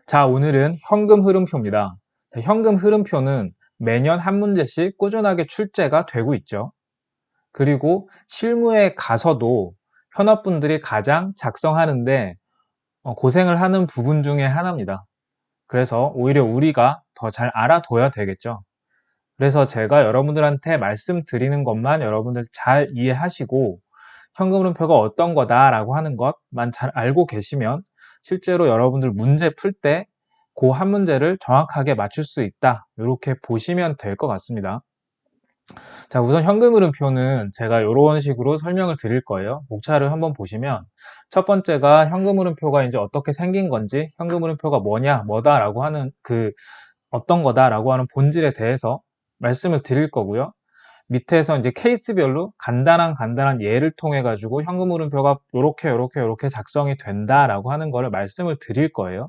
자, 오늘은 현금 흐름표입니다. 자, 현금 흐름표는 매년 한 문제씩 꾸준하게 출제가 되고 있죠. 그리고 실무에 가서도 현업분들이 가장 작성하는데 고생을 하는 부분 중에 하나입니다. 그래서 오히려 우리가 더 잘 알아둬야 되겠죠. 그래서 제가 여러분들한테 말씀드리는 것만 여러분들 잘 이해하시고 현금 흐름표가 어떤 거다라고 하는 것만 잘 알고 계시면 실제로 여러분들 문제 풀 때 그 한 문제를 정확하게 맞출 수 있다. 이렇게 보시면 될 것 같습니다. 자, 우선 현금 흐름표는 제가 이런 식으로 설명을 드릴 거예요. 목차를 한번 보시면 첫 번째가 현금 흐름표가 이제 어떻게 생긴 건지, 현금 흐름표가 뭐냐, 뭐다라고 하는 어떤 거다라고 하는 본질에 대해서 말씀을 드릴 거고요. 밑에서 이제 케이스별로 간단한 예를 통해 가지고 현금 흐름표가 요렇게 작성이 된다라고 하는 거를 말씀을 드릴 거예요.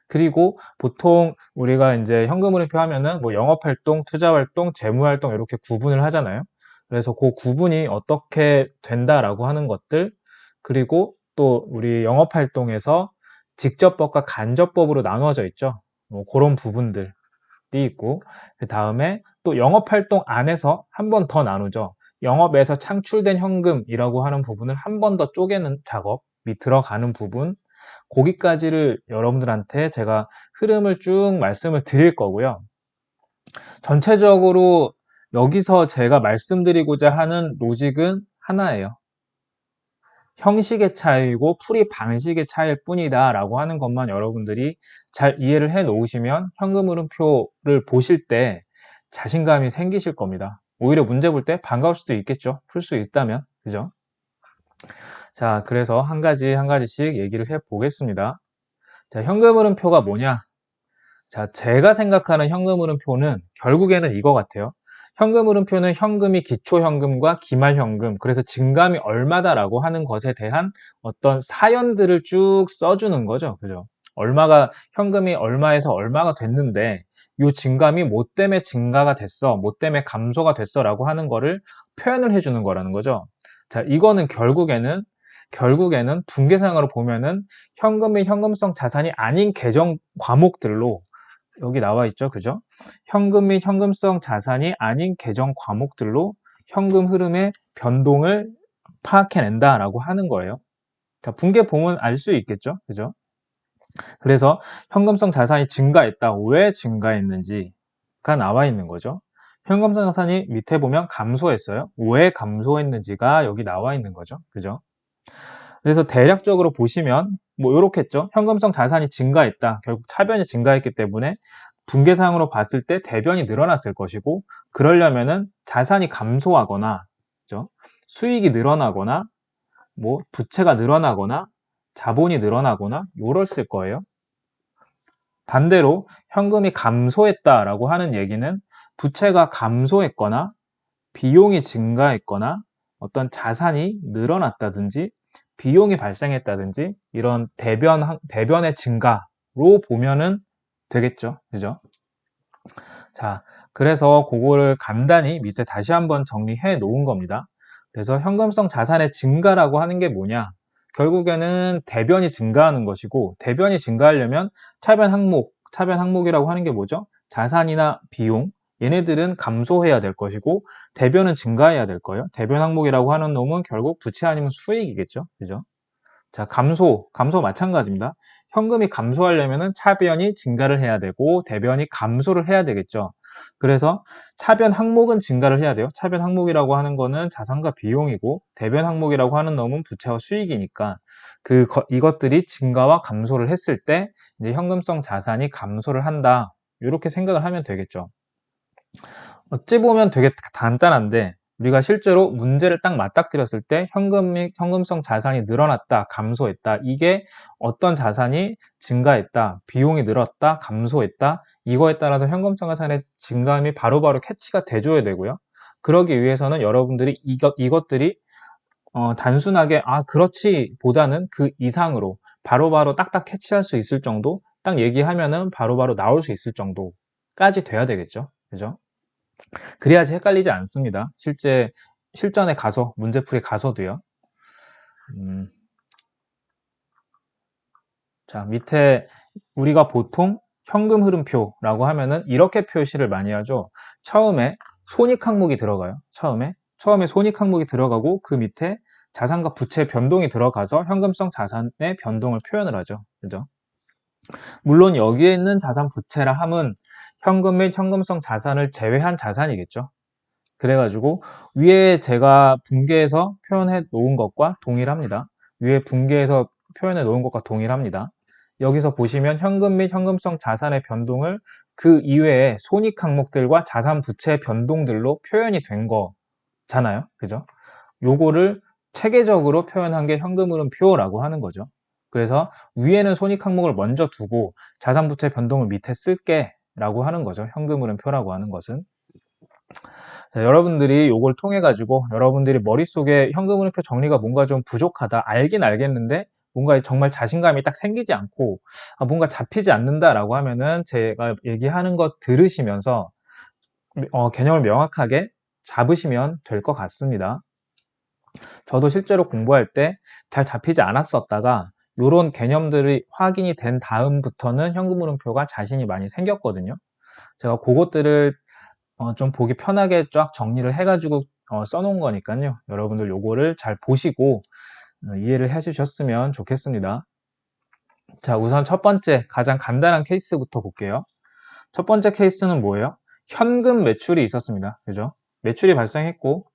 그리고 보통 우리가 이제 현금 흐름표 하면은 뭐 영업활동, 투자활동, 재무활동 이렇게 구분을 하잖아요. 그래서 그 구분이 어떻게 된다라고 하는 것들, 그리고 또 우리 영업활동에서 직접법과 간접법으로 나누어져 있죠. 뭐 그런 부분들이 있고, 그 다음에 또 영업활동 안에서 한 번 더 나누죠. 영업에서 창출된 현금이라고 하는 부분을 한 번 더 쪼개는 작업이 들어가는 부분, 거기까지를 여러분들한테 제가 흐름을 쭉 말씀을 드릴 거고요. 전체적으로 여기서 제가 말씀드리고자 하는 로직은 하나예요. 형식의 차이고 풀이 방식의 차이일 뿐이다 라고 하는 것만 여러분들이 잘 이해를 해 놓으시면 현금 흐름표를 보실 때 자신감이 생기실 겁니다. 오히려 문제 볼 때 반가울 수도 있겠죠. 풀 수 있다면. 그죠? 자, 그래서 한 가지씩 얘기를 해 보겠습니다. 자, 현금 흐름표가 뭐냐? 자, 제가 생각하는 현금 흐름표는 결국에는 이거 같아요. 현금 흐름표는 현금이 기초현금과 기말현금, 그래서 증감이 얼마다라고 하는 것에 대한 어떤 사연들을 쭉 써주는 거죠. 그죠? 현금이 얼마에서 얼마가 됐는데, 이 증감이 뭐 때문에 증가가 됐어, 뭐 때문에 감소가 됐어 라고 하는 거를 표현을 해주는 거라는 거죠. 자, 이거는 결국에는 분계상으로 보면은 현금 및 현금성 자산이 아닌 계정 과목들로 여기 나와 있죠. 그죠? 현금 및 현금성 자산이 아닌 계정 과목들로 현금 흐름의 변동을 파악해낸다라고 하는 거예요. 자, 분계 보면 알 수 있겠죠. 그죠? 그래서 현금성 자산이 증가했다. 왜 증가했는지가 나와 있는 거죠. 현금성 자산이 밑에 보면 감소했어요. 왜 감소했는지가 여기 나와 있는 거죠. 그죠? 그래서 대략적으로 보시면 뭐 요렇겠죠. 현금성 자산이 증가했다. 결국 차변이 증가했기 때문에 분계상으로 봤을 때 대변이 늘어났을 것이고, 그러려면은 자산이 감소하거나, 그죠? 수익이 늘어나거나, 뭐 부채가 늘어나거나, 자본이 늘어나거나 요랬을 거예요. 반대로 현금이 감소했다라고 하는 얘기는 부채가 감소했거나 비용이 증가했거나 어떤 자산이 늘어났다든지 비용이 발생했다든지 이런 대변의 증가로 보면은 되겠죠. 그죠? 자, 그래서 그거를 간단히 밑에 다시 한번 정리해 놓은 겁니다. 그래서 현금성 자산의 증가라고 하는 게 뭐냐? 결국에는 대변이 증가하는 것이고, 대변이 증가하려면 차변 항목이라고 하는 게 뭐죠? 자산이나 비용, 얘네들은 감소해야 될 것이고, 대변은 증가해야 될 거예요. 대변 항목이라고 하는 놈은 결국 부채 아니면 수익이겠죠. 그죠? 자, 감소 마찬가지입니다. 현금이 감소하려면은 차변이 증가를 해야 되고 대변이 감소를 해야 되겠죠. 그래서 차변 항목은 증가를 해야 돼요. 차변 항목이라고 하는 거는 자산과 비용이고 대변 항목이라고 하는 놈은 부채와 수익이니까 이것들이 증가와 감소를 했을 때 이제 현금성 자산이 감소를 한다. 이렇게 생각을 하면 되겠죠. 어찌 보면 되게 간단한데 우리가 실제로 문제를 딱 맞닥뜨렸을 때 현금 및 현금성 자산이 늘어났다, 감소했다. 이게 어떤 자산이 증가했다, 비용이 늘었다, 감소했다. 이거에 따라서 현금성 자산의 증감이 바로바로 캐치가 돼줘야 되고요. 그러기 위해서는 여러분들이 이것들이 단순하게 그렇지 보다는 그 이상으로 바로바로 딱딱 캐치할 수 있을 정도, 딱 얘기하면은 바로바로 나올 수 있을 정도까지 돼야 되겠죠. 그죠? 그래야지 헷갈리지 않습니다. 실전에 가서, 문제풀이 가서도요. 자, 밑에 우리가 보통 현금 흐름표라고 하면은 이렇게 표시를 많이 하죠. 처음에 손익 항목이 들어가요. 처음에 손익 항목이 들어가고 그 밑에 자산과 부채 변동이 들어가서 현금성 자산의 변동을 표현을 하죠. 그죠? 물론 여기에 있는 자산 부채라 함은 현금 및 현금성 자산을 제외한 자산이겠죠. 그래가지고 위에 제가 분계해서 표현해 놓은 것과 동일합니다. 위에 분계해서 표현해 놓은 것과 동일합니다. 여기서 보시면 현금 및 현금성 자산의 변동을 그 이외의 손익 항목들과 자산 부채 변동들로 표현이 된 거잖아요. 그죠? 요거를 체계적으로 표현한 게 현금 흐름표라고 하는 거죠. 그래서 위에는 손익 항목을 먼저 두고 자산 부채 변동을 밑에 쓸게 라고 하는 거죠. 현금 흐름표라고 하는 것은. 자, 여러분들이 요걸 통해 가지고 여러분들이 머릿속에 현금 흐름표 정리가 뭔가 좀 부족하다 알긴 알겠는데 뭔가 정말 자신감이 딱 생기지 않고 뭔가 잡히지 않는다라고 하면은 제가 얘기하는 것 들으시면서 개념을 명확하게 잡으시면 될 것 같습니다. 저도 실제로 공부할 때 잘 잡히지 않았었다가 요런 개념들이 확인이 된 다음부터는 현금 흐름표가 자신이 많이 생겼거든요. 제가 그것들을 좀 보기 편하게 쫙 정리를 해가지고 써놓은 거니까요. 여러분들 요거를 잘 보시고 이해를 해주셨으면 좋겠습니다. 자, 우선 첫 번째 가장 간단한 케이스부터 볼게요. 첫 번째 케이스는 뭐예요? 현금 매출이 있었습니다. 그죠? 매출이 발생했고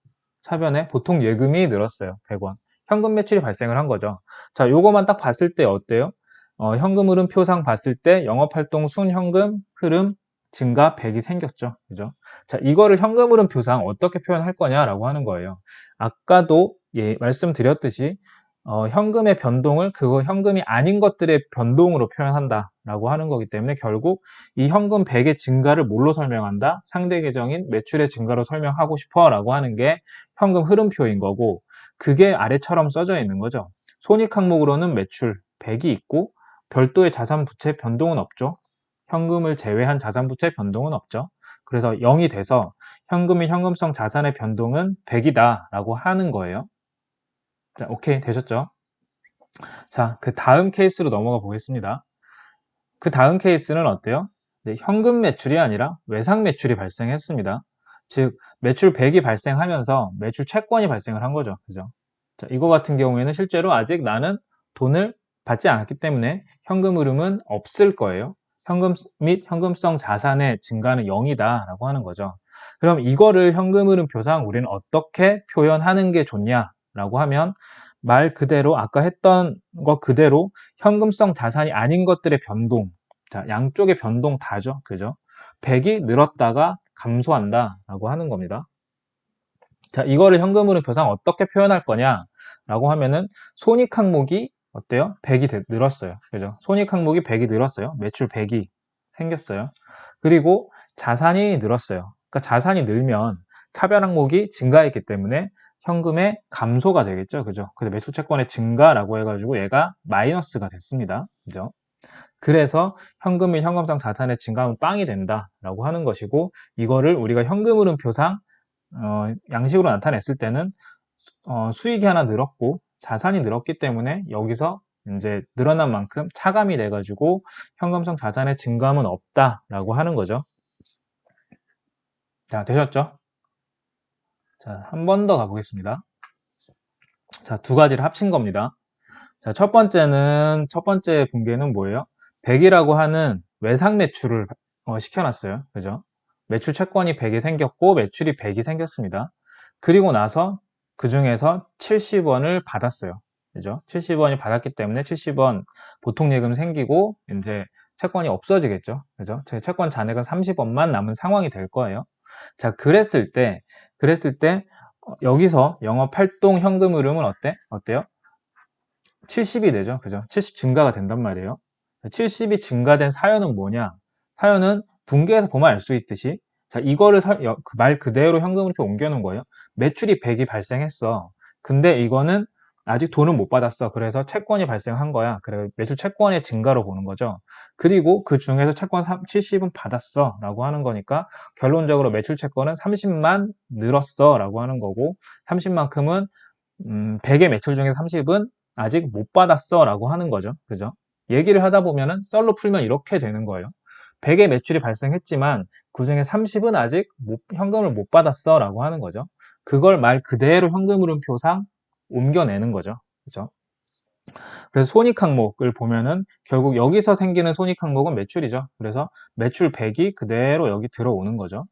차변에 보통 예금이 늘었어요. 100원. 현금 매출이 발생을 한 거죠. 자, 요거만 딱 봤을 때 어때요? 현금 흐름 표상 봤을 때 영업활동 순현금 흐름 증가 100이 생겼죠. 그죠? 자, 이거를 현금 흐름 표상 어떻게 표현할 거냐라고 하는 거예요. 아까도 말씀드렸듯이 현금의 변동을 그거 현금이 아닌 것들의 변동으로 표현한다라고 하는 거기 때문에 결국 이 현금 100의 증가를 뭘로 설명한다? 상대 계정인 매출의 증가로 설명하고 싶어라고 하는 게 현금 흐름표인 거고 그게 아래처럼 써져 있는 거죠. 손익 항목으로는 매출 100이 있고 별도의 자산 부채 변동은 없죠. 현금을 제외한 자산 부채 변동은 없죠. 그래서 0이 돼서 현금 및 현금성 자산의 변동은 100이다 라고 하는 거예요. 자, 오케이 되셨죠? 자, 그 다음 케이스로 넘어가 보겠습니다. 그 다음 케이스는 어때요? 네, 현금 매출이 아니라 외상 매출이 발생했습니다. 즉, 매출 100이 발생하면서 매출 채권이 발생을 한 거죠. 그죠? 자, 이거 같은 경우에는 실제로 아직 나는 돈을 받지 않았기 때문에 현금 흐름은 없을 거예요. 현금 및 현금성 자산의 증가는 0이다 라고 하는 거죠. 그럼 이거를 현금 흐름 표상 우리는 어떻게 표현하는 게 좋냐라고 하면 말 그대로 아까 했던 것 그대로 현금성 자산이 아닌 것들의 변동, 자, 양쪽의 변동 다죠. 그죠? 100이 늘었다가 감소한다 라고 하는 겁니다. 자, 이거를 현금흐름 표상 어떻게 표현할 거냐라고 하면은 손익 항목이 어때요? 100이 늘었어요. 그죠? 손익 항목이 100이 늘었어요. 매출 100이 생겼어요. 그리고 자산이 늘었어요. 그러니까 자산이 늘면 차변 항목이 증가했기 때문에 현금의 감소가 되겠죠. 그죠? 근데 매출 채권의 증가라고 해가지고 얘가 마이너스가 됐습니다. 그죠? 그래서 현금 및 현금성 자산의 증가는 빵이 된다라고 하는 것이고 이거를 우리가 현금 흐름 표상 양식으로 나타냈을 때는 수익이 하나 늘었고 자산이 늘었기 때문에 여기서 이제 늘어난 만큼 차감이 돼가지고 현금성 자산의 증감은 없다라고 하는 거죠. 자, 되셨죠? 자, 한 번 더 가보겠습니다. 자, 두 가지를 합친 겁니다. 자, 첫 번째 분계는 뭐예요? 100이라고 하는 외상 매출을 시켜놨어요. 그죠? 매출 채권이 100이 생겼고 매출이 100이 생겼습니다. 그리고 나서 그 중에서 70원을 받았어요. 그죠? 70원이 받았기 때문에 70원 보통 예금 생기고 이제 채권이 없어지겠죠. 그죠? 제 채권 잔액은 30원만 남은 상황이 될 거예요. 자, 그랬을 때 여기서 영업활동 현금 흐름은 어때요? 70이 되죠. 그죠? 70 증가가 된단 말이에요. 70이 증가된 사연은 뭐냐? 사연은 분계해서 보면 알 수 있듯이 자, 이거를 말 그대로 현금으로 옮겨놓은 거예요. 매출이 100이 발생했어. 근데 이거는 아직 돈을 못 받았어. 그래서 채권이 발생한 거야. 그래 매출 채권의 증가로 보는 거죠. 그리고 그 중에서 채권 70은 받았어 라고 하는 거니까 결론적으로 매출 채권은 30만 늘었어 라고 하는 거고 30만큼은 100의 매출 중에 30은 아직 못 받았어 라고 하는 거죠. 그죠? 얘기를 하다 보면은 썰로 풀면 이렇게 되는 거예요. 100의 매출이 발생했지만 그 중에 30은 아직 현금을 못 받았어 라고 하는 거죠. 그걸 말 그대로 현금 흐름표상 옮겨내는 거죠. 그죠? 그래서 손익 항목을 보면은 결국 여기서 생기는 손익 항목은 매출이죠. 그래서 매출 100이 그대로 여기 들어오는 거죠.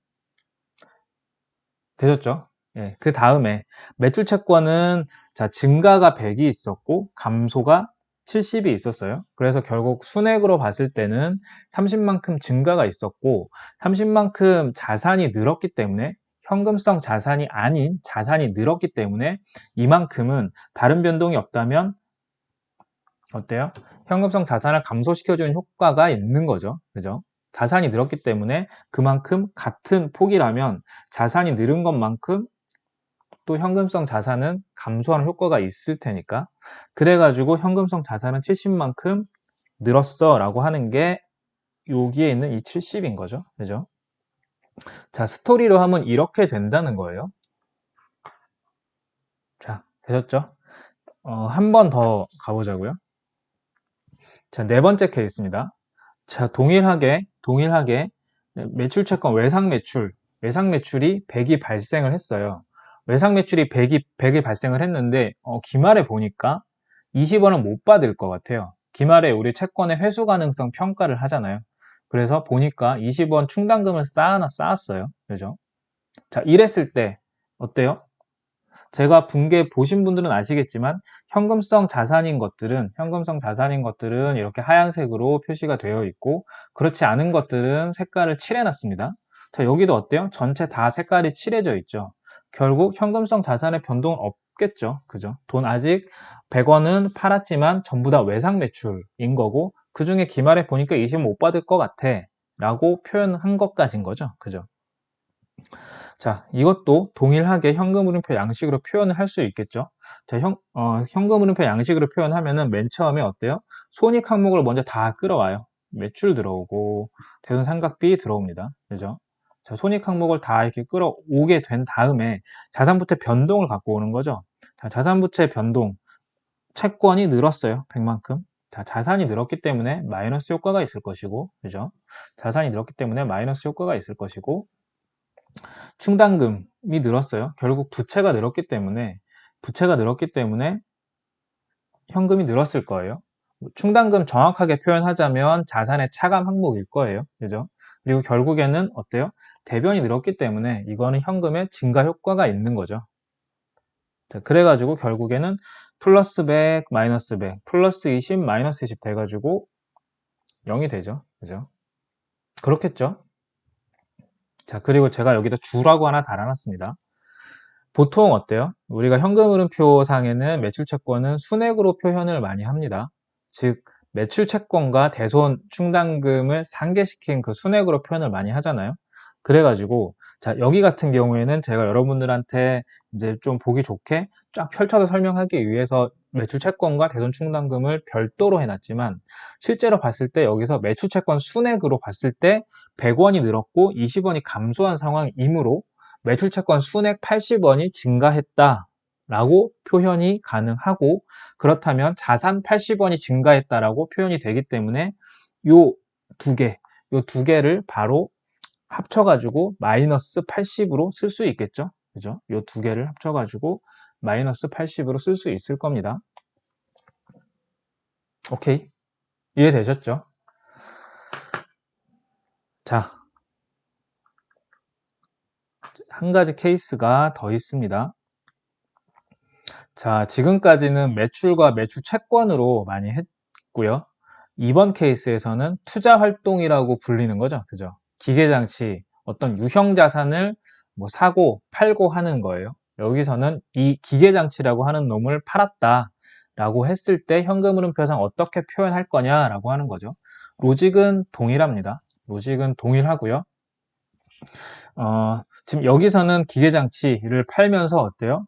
되셨죠? 예, 그 다음에 매출 채권은 자, 증가가 100이 있었고 감소가 70이 있었어요. 그래서 결국 순액으로 봤을 때는 30만큼 증가가 있었고 30만큼 자산이 늘었기 때문에 현금성 자산이 아닌 자산이 늘었기 때문에 이만큼은 다른 변동이 없다면 어때요? 현금성 자산을 감소시켜주는 효과가 있는 거죠. 그죠? 자산이 늘었기 때문에 그만큼 같은 폭이라면 자산이 늘은 것만큼 또 현금성 자산은 감소하는 효과가 있을 테니까 그래가지고 현금성 자산은 70만큼 늘었어 라고 하는 게 여기에 있는 이 70인 거죠. 그죠? 자, 스토리로 하면 이렇게 된다는 거예요. 자, 되셨죠? 한 번 더 가보자고요. 자, 네 번째 케이스입니다. 자, 동일하게 매출 채권 외상 매출이 100이 발생을 했어요. 외상 매출이 100이 발생을 했는데 기말에 보니까 20원은 못 받을 것 같아요. 기말에 우리 채권의 회수 가능성 평가를 하잖아요. 그래서 보니까 20원 충당금을 쌓았어요. 그죠? 자, 이랬을 때 어때요? 제가 분계 보신 분들은 아시겠지만 현금성 자산인 것들은 이렇게 하얀색으로 표시가 되어 있고 그렇지 않은 것들은 색깔을 칠해놨습니다. 자, 여기도 어때요? 전체 다 색깔이 칠해져 있죠. 결국 현금성 자산의 변동은 없겠죠. 그죠? 돈 아직 100원은 팔았지만 전부 다 외상 매출인 거고 그 중에 기말에 보니까 20원 못 받을 것 같아 라고 표현한 것까지인 거죠. 그죠? 자, 이것도 동일하게 현금흐름표 양식으로 표현을 할 수 있겠죠. 자, 현금흐름표 양식으로 표현하면은 맨 처음에 어때요? 손익 항목을 먼저 다 끌어와요. 매출 들어오고 대손상각비 들어옵니다. 그죠? 자, 손익 항목을 다 이렇게 끌어오게 된 다음에 자산부채 변동을 갖고 오는 거죠. 자, 자산부채 변동. 채권이 늘었어요. 100만큼. 자, 자산이 늘었기 때문에 마이너스 효과가 있을 것이고, 그죠? 자산이 늘었기 때문에 마이너스 효과가 있을 것이고, 충당금이 늘었어요. 결국 부채가 늘었기 때문에 현금이 늘었을 거예요. 충당금 정확하게 표현하자면 자산의 차감 항목일 거예요. 그죠? 그리고 결국에는 어때요? 대변이 늘었기 때문에 이거는 현금의 증가 효과가 있는 거죠. 자, 그래가지고 결국에는 플러스 100, 마이너스 100, 플러스 20, 마이너스 20 돼가지고 0이 되죠. 그죠? 그렇겠죠? 자, 그리고 제가 여기다 주라고 하나 달아놨습니다. 보통 어때요? 우리가 현금흐름표상에는 매출채권은 순액으로 표현을 많이 합니다. 즉, 매출채권과 대손 충당금을 상계시킨 그 순액으로 표현을 많이 하잖아요. 그래가지고, 자, 여기 같은 경우에는 제가 여러분들한테 이제 좀 보기 좋게 쫙 펼쳐서 설명하기 위해서 매출채권과 대손 충당금을 별도로 해놨지만, 실제로 봤을 때 여기서 매출채권 순액으로 봤을 때 100원이 늘었고 20원이 감소한 상황이므로 매출채권 순액 80원이 증가했다라고 표현이 가능하고 그렇다면 자산 80원이 증가했다라고 표현이 되기 때문에 요 두 개를 바로 합쳐가지고 마이너스 80으로 쓸 수 있겠죠. 그죠? 요 두 개를 합쳐가지고 마이너스 80으로 쓸 수 있을 겁니다. 오케이. 이해되셨죠? 자, 한 가지 케이스가 더 있습니다. 자, 지금까지는 매출과 매출 채권으로 많이 했고요. 이번 케이스에서는 투자 활동이라고 불리는 거죠. 그죠? 기계장치, 어떤 유형 자산을 뭐 사고 팔고 하는 거예요. 여기서는 이 기계장치라고 하는 놈을 팔았다라고 했을 때 현금흐름표상 어떻게 표현할 거냐라고 하는 거죠. 로직은 동일합니다. 로직은 동일하고요. 지금 여기서는 기계장치를 팔면서 어때요?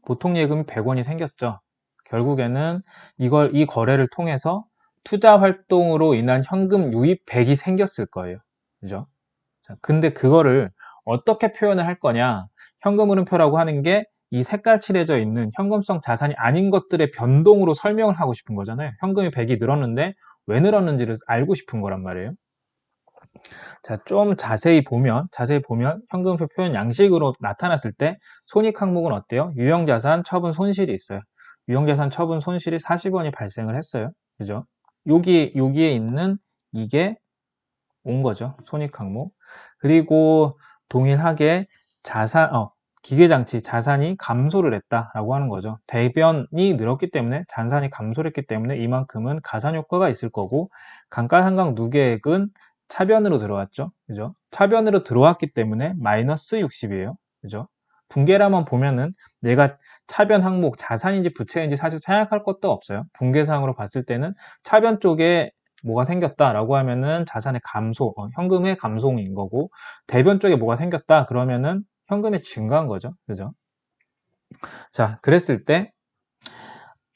보통 예금이 100원이 생겼죠. 결국에는 이 거래를 통해서 투자 활동으로 인한 현금 유입 100이 생겼을 거예요. 그죠? 자, 근데 그거를 어떻게 표현을 할 거냐? 현금 흐름표라고 하는 게 이 색깔 칠해져 있는 현금성 자산이 아닌 것들의 변동으로 설명을 하고 싶은 거잖아요. 현금이 100이 늘었는데 왜 늘었는지를 알고 싶은 거란 말이에요. 자, 좀 자세히 보면 현금표 표현 양식으로 나타났을 때 손익 항목은 어때요? 유형자산 처분 손실이 있어요. 유형자산 처분 손실이 40원이 발생을 했어요. 그죠? 여기에 있는 이게 온 거죠. 손익 항목. 그리고 동일하게 기계장치 자산이 감소를 했다라고 하는 거죠. 대변이 늘었기 때문에 자산이 감소를 했기 때문에 이만큼은 가산효과가 있을 거고, 감가상각 누계액은 차변으로 들어왔죠. 그죠? 차변으로 들어왔기 때문에 마이너스 60이에요. 그죠? 분계라만 보면은 내가 차변 항목 자산인지 부채인지 사실 생각할 것도 없어요. 분계상으로 봤을 때는 차변 쪽에 뭐가 생겼다라고 하면은 자산의 감소, 현금의 감소인 거고, 대변 쪽에 뭐가 생겼다 그러면은 현금이 증가한 거죠. 그죠? 자, 그랬을 때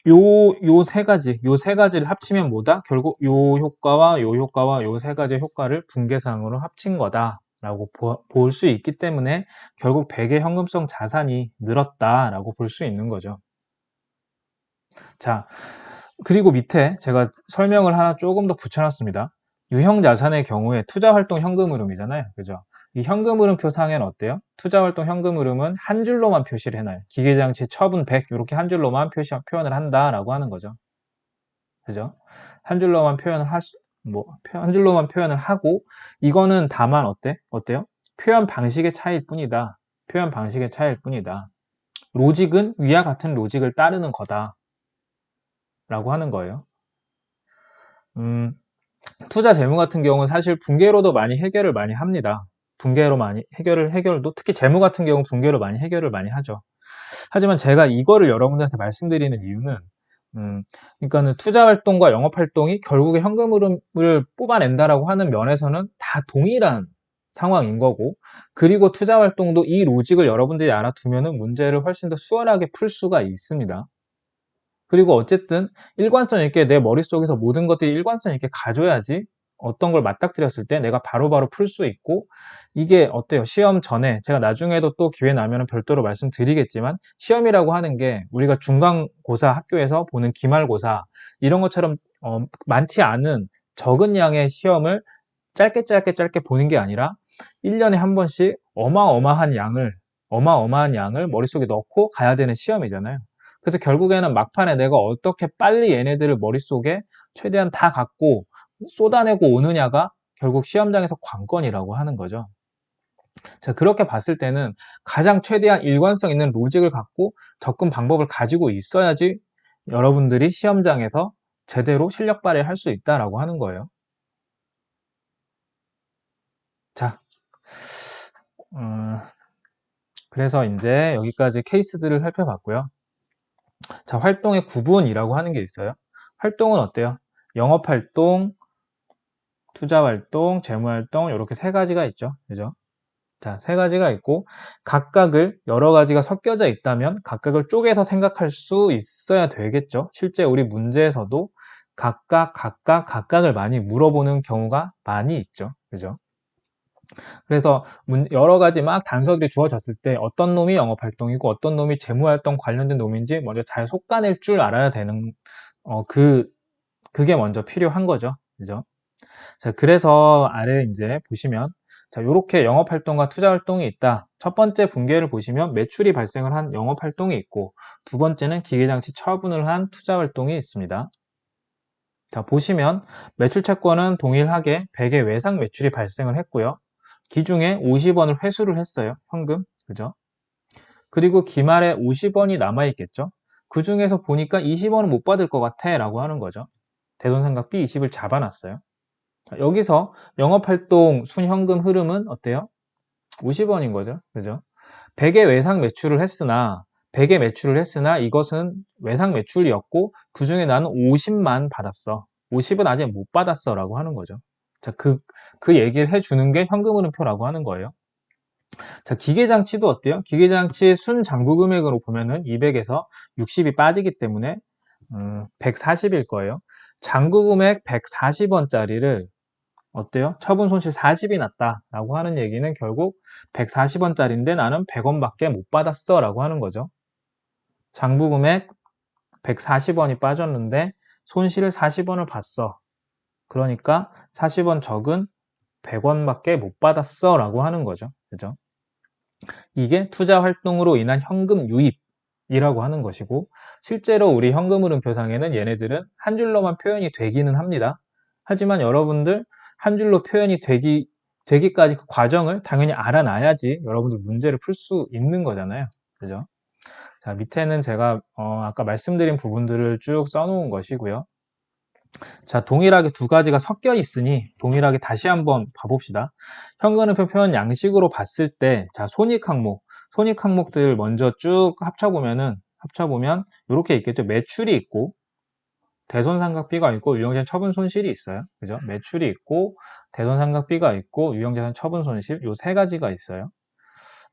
요 세 가지를 합치면 뭐다? 결국 요 효과와 요 효과와 요 세 가지의 효과를 분계상으로 합친 거다라고 볼 수 있기 때문에 결국 100의 현금성 자산이 늘었다라고 볼 수 있는 거죠. 자, 그리고 밑에 제가 설명을 하나 조금 더 붙여놨습니다. 유형자산의 경우에 투자활동 현금 흐름이잖아요. 그죠? 이 현금 흐름표 상에는 어때요? 투자활동 현금 흐름은 한 줄로만 표시를 해놔요. 기계장치 처분 100 이렇게 한 줄로만 표현을 한다라고 하는 거죠. 그죠? 한 줄로만 한 줄로만 표현을 하고, 이거는 다만 어때요? 표현 방식의 차이일 뿐이다. 표현 방식의 차이일 뿐이다. 로직은 위와 같은 로직을 따르는 거다. 라고 하는 거예요. 투자 재무 같은 경우는 사실 분계로도 많이 해결을 많이 합니다. 분계로 많이 해결도 특히 재무 같은 경우 분계로 많이 해결을 많이 하죠. 하지만 제가 이거를 여러분들한테 말씀드리는 이유는 그러니까는 투자 활동과 영업 활동이 결국에 현금 흐름을 뽑아낸다라고 하는 면에서는 다 동일한 상황인 거고, 그리고 투자 활동도 이 로직을 여러분들이 알아두면은 문제를 훨씬 더 수월하게 풀 수가 있습니다. 그리고 어쨌든 일관성 있게 내 머릿속에서 모든 것들이 일관성 있게 가져야지 어떤 걸 맞닥뜨렸을 때 내가 바로바로 풀 수 있고, 이게 어때요? 시험 전에 제가 나중에도 또 기회 나면 별도로 말씀드리겠지만, 시험이라고 하는 게 우리가 중간고사 학교에서 보는 기말고사 이런 것처럼 많지 않은 적은 양의 시험을 짧게 보는 게 아니라 1년에 한 번씩 어마어마한 양을 머릿속에 넣고 가야 되는 시험이잖아요. 그래서 결국에는 막판에 내가 어떻게 빨리 얘네들을 머릿속에 최대한 다 갖고 쏟아내고 오느냐가 결국 시험장에서 관건이라고 하는 거죠. 자, 그렇게 봤을 때는 가장 최대한 일관성 있는 로직을 갖고 접근 방법을 가지고 있어야지 여러분들이 시험장에서 제대로 실력 발휘를 할 수 있다라고 하는 거예요. 자, 그래서 이제 여기까지 케이스들을 살펴봤고요. 자, 활동의 구분이라고 하는 게 있어요. 활동은 어때요? 영업활동, 투자활동, 재무활동 이렇게 세 가지가 있죠. 그죠? 자, 세 가지가 있고 각각을 여러 가지가 섞여져 있다면 각각을 쪼개서 생각할 수 있어야 되겠죠. 실제 우리 문제에서도 각각을 많이 물어보는 경우가 많이 있죠. 그죠? 그래서 여러 가지 막 단서들이 주어졌을 때 어떤 놈이 영업활동이고 어떤 놈이 재무활동 관련된 놈인지 먼저 잘 속아낼 줄 알아야 되는 그게 먼저 필요한 거죠. 그죠? 자, 그래서 아래 이제 보시면 자, 요렇게 영업활동과 투자활동이 있다. 첫 번째 분계를 보시면 매출이 발생을 한 영업활동이 있고, 두 번째는 기계장치 처분을 한 투자활동이 있습니다. 자, 보시면 매출 채권은 동일하게 100의 외상 매출이 발생을 했고요. 기중에 50원을 회수를 했어요. 현금. 그죠? 그리고 기말에 50원이 남아있겠죠? 그 중에서 보니까 20원은 못 받을 것 같아 라고 하는 거죠. 대손상각비 20을 잡아놨어요. 자, 여기서 영업활동 순현금 흐름은 어때요? 50원인 거죠. 그죠? 100의 외상 매출을 했으나 이것은 외상 매출이었고 그 중에 나는 50만 받았어. 50은 아직 못 받았어 라고 하는 거죠. 자, 그 얘기를 해주는 게 현금 흐름표라고 하는 거예요. 자, 기계장치도 어때요? 기계장치 순장부 금액으로 보면은 200에서 60이 빠지기 때문에 140일 거예요. 장부 금액 140원짜리를 어때요? 처분 손실 40이 났다라고 하는 얘기는 결국 140원짜리인데 나는 100원밖에 못 받았어 라고 하는 거죠. 장부금액 140원이 빠졌는데 손실을 40원을 봤어. 그러니까 40원 적은 100원밖에 못 받았어 라고 하는 거죠. 그죠? 이게 투자 활동으로 인한 현금 유입이라고 하는 것이고, 실제로 우리 현금 흐름표상에는 얘네들은 한 줄로만 표현이 되기는 합니다. 하지만 여러분들 한 줄로 표현이 되기까지 그 과정을 당연히 알아놔야지 여러분들 문제를 풀 수 있는 거잖아요. 그죠? 자, 밑에는 제가 아까 말씀드린 부분들을 쭉 써놓은 것이고요. 자, 동일하게 두 가지가 섞여 있으니 동일하게 다시 한번 봐봅시다. 현금흐름표 표현 양식으로 봤을 때, 자, 손익 항목들 먼저 쭉 합쳐보면 이렇게 있겠죠. 매출이 있고, 대손상각비가 있고, 유형자산 처분 손실이 있어요. 그죠? 매출이 있고, 대손상각비가 있고, 유형자산 처분 손실, 요 세 가지가 있어요.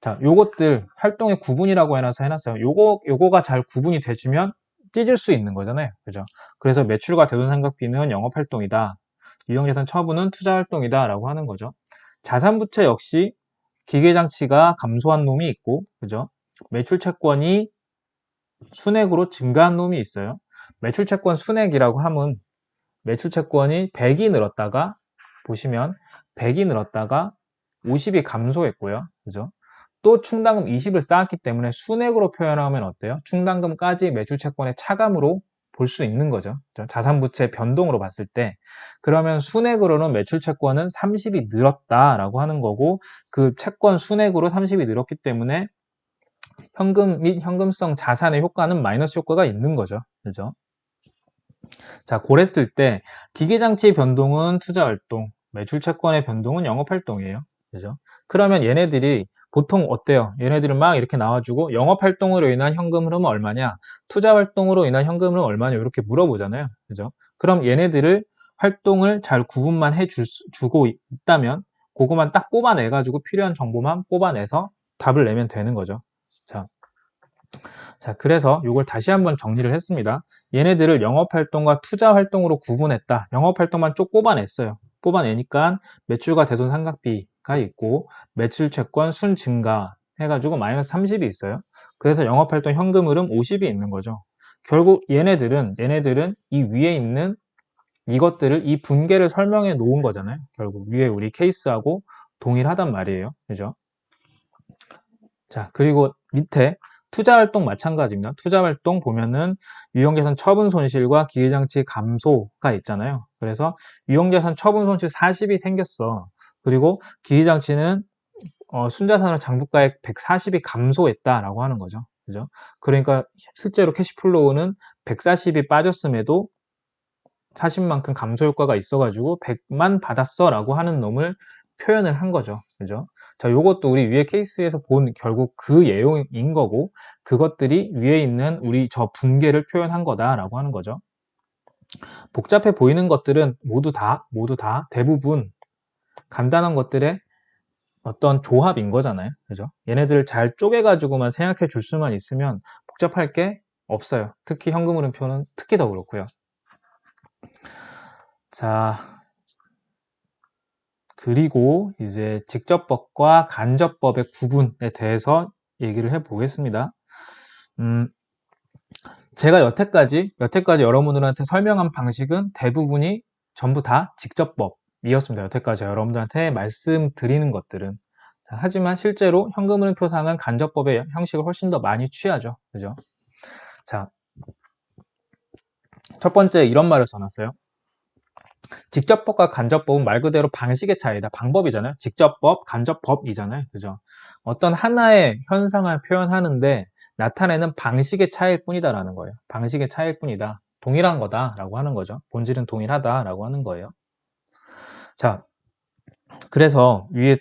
자, 요것들 활동의 구분이라고 해놨어요. 요거가 잘 구분이 돼주면 찢을 수 있는 거잖아요. 그죠? 그래서 매출과 대손상각비는 영업활동이다. 유형자산 처분은 투자활동이다. 라고 하는 거죠. 자산부채 역시 기계장치가 감소한 놈이 있고, 그죠? 매출채권이 순액으로 증가한 놈이 있어요. 매출채권 순액이라고 하면 매출채권이 100이 늘었다가 보시면 100이 늘었다가 50이 감소했고요. 그죠? 또 충당금 20을 쌓았기 때문에 순액으로 표현하면 어때요? 충당금까지 매출채권의 차감으로 볼 수 있는 거죠. 자산부채 변동으로 봤을 때. 그러면 순액으로는 매출채권은 30이 늘었다라고 하는 거고, 그 채권 순액으로 30이 늘었기 때문에 현금 및 현금성 자산의 효과는 마이너스 효과가 있는 거죠. 그죠? 자, 그랬을 때 기계장치 변동은 투자활동, 매출채권의 변동은 영업활동이에요. 그죠? 그러면 얘네들이 보통 어때요? 얘네들은 막 이렇게 나와주고 영업활동으로 인한 현금 흐름은 얼마냐? 투자활동으로 인한 현금 흐름은 얼마냐? 이렇게 물어보잖아요. 그죠? 그럼 얘네들을 활동을 잘 구분만 해주고 있다면 그거만 딱 뽑아내가지고 필요한 정보만 뽑아내서 답을 내면 되는 거죠. 자, 그래서 이걸 다시 한번 정리를 했습니다. 얘네들을 영업활동과 투자활동으로 구분했다. 영업활동만 쭉 뽑아냈어요. 뽑아내니까 매출과 대손상각비가 있고 매출채권 순증가 해가지고 마이너스 30이 있어요. 그래서 영업활동 현금흐름 50이 있는 거죠. 결국 얘네들은 이 위에 있는 이것들을 이 분계를 설명해 놓은 거잖아요. 결국 위에 우리 케이스하고 동일하단 말이에요. 그죠? 자, 그리고 밑에 투자활동 마찬가지입니다. 투자활동 보면은 유형자산 처분 손실과 기계장치 감소가 있잖아요. 그래서 유형자산 처분 손실 40이 생겼어. 그리고 기계장치는 순자산으로 장부가액 140이 감소했다라고 하는 거죠. 그죠? 그러니까 실제로 캐시플로우는 140이 빠졌음에도 40만큼 감소 효과가 있어가지고 100만 받았어 라고 하는 놈을 표현을 한 거죠. 그죠? 자, 요것도 우리 위에 케이스에서 본 결국 그 내용인 거고, 그것들이 위에 있는 우리 저 분계를 표현한 거다라고 하는 거죠. 복잡해 보이는 것들은 모두 다 대부분 간단한 것들의 어떤 조합인 거잖아요. 그죠? 얘네들을 잘 쪼개가지고만 생각해 줄 수만 있으면 복잡할 게 없어요. 특히 현금 흐름표는 특히 더 그렇고요. 자, 그리고 이제 직접법과 간접법의 구분에 대해서 얘기를 해 보겠습니다. 제가 여태까지 여러분들한테 설명한 방식은 대부분이 전부 다 직접법이었습니다. 여태까지 여러분들한테 말씀드리는 것들은. 자, 하지만 실제로 현금흐름표상은 간접법의 형식을 훨씬 더 많이 취하죠. 그죠? 자, 첫 번째 이런 말을 써놨어요. 직접법과 간접법은 말 그대로 방식의 차이다. 방법이잖아요. 직접법, 간접법이잖아요. 그죠? 어떤 하나의 현상을 표현하는데 나타내는 방식의 차이일 뿐이다라는 거예요. 방식의 차이일 뿐이다. 동일한 거다라고 하는 거죠. 본질은 동일하다라고 하는 거예요. 자, 그래서 위에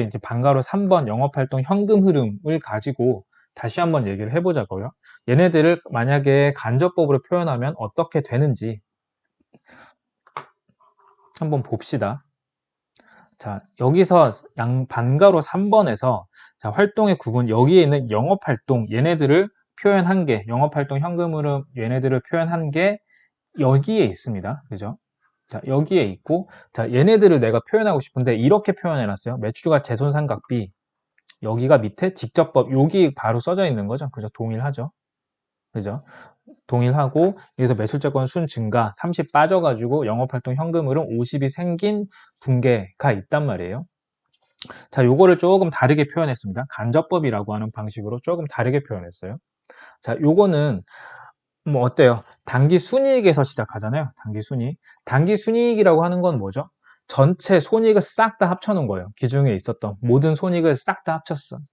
이제 방가로 3번 영업활동 현금 흐름을 가지고 다시 한번 얘기를 해보자고요. 얘네들을 만약에 간접법으로 표현하면 어떻게 되는지 한번 봅시다. 자, 여기서 반가로 3번에서 자, 활동의 구분, 여기에 있는 영업활동, 얘네들을 표현한 게, 영업활동 현금흐름 얘네들을 표현한 게 여기에 있습니다. 그죠? 자, 여기에 있고, 자, 얘네들을 내가 표현하고 싶은데 이렇게 표현해놨어요. 매출과 재손상각비. 여기가 밑에 직접법, 여기 바로 써져 있는 거죠. 그죠? 동일하죠. 그죠? 동일하고 여기서 매출자권 순 증가 30 빠져가지고 영업활동 현금 흐름 50이 생긴 붕괴가 있단 말이에요. 자, 요거를 조금 다르게 표현했습니다. 간접법이라고 하는 방식으로 조금 다르게 표현했어요. 자, 요거는 뭐 어때요? 단기 순이익에서 시작하잖아요. 단기 순이익. 단기 순이익이라고 하는 건 뭐죠? 전체 손익을 싹 다 합쳐놓은 거예요. 기중에 있었던 모든 손익을 싹 다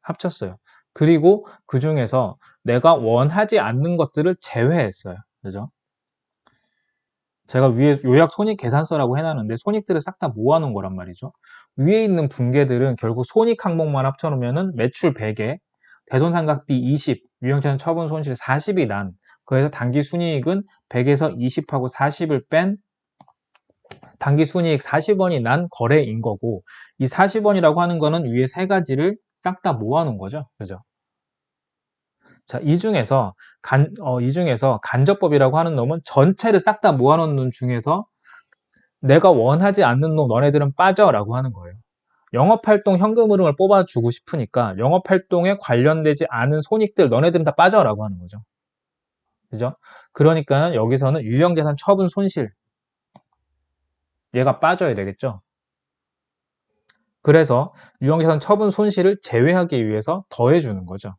합쳤어요. 그리고 그 중에서 내가 원하지 않는 것들을 제외했어요. 그죠? 제가 위에 요약 손익 계산서라고 해놨는데 손익들을 싹 다 모아놓은 거란 말이죠. 위에 있는 붕괴들은 결국 손익 항목만 합쳐놓으면은 매출 100에 대손상각비 20, 유형자산 처분 손실 40이 난, 그래서 단기 순이익은 100에서 20하고 40을 뺀 단기 순이익 40원이 난 거래인 거고, 이 40원이라고 하는 거는 위에 세 가지를 싹 다 모아놓은 거죠. 그죠? 자, 이 중에서 간접법이라고 하는 놈은 전체를 싹 다 모아놓은 놈 중에서 내가 원하지 않는 놈 너네들은 빠져라고 하는 거예요. 영업활동 현금 흐름을 뽑아주고 싶으니까 영업활동에 관련되지 않은 손익들 너네들은 다 빠져라고 하는 거죠. 그죠? 그러니까 여기서는 유형자산 처분 손실 얘가 빠져야 되겠죠. 그래서 유형자산 처분 손실을 제외하기 위해서 더해주는 거죠.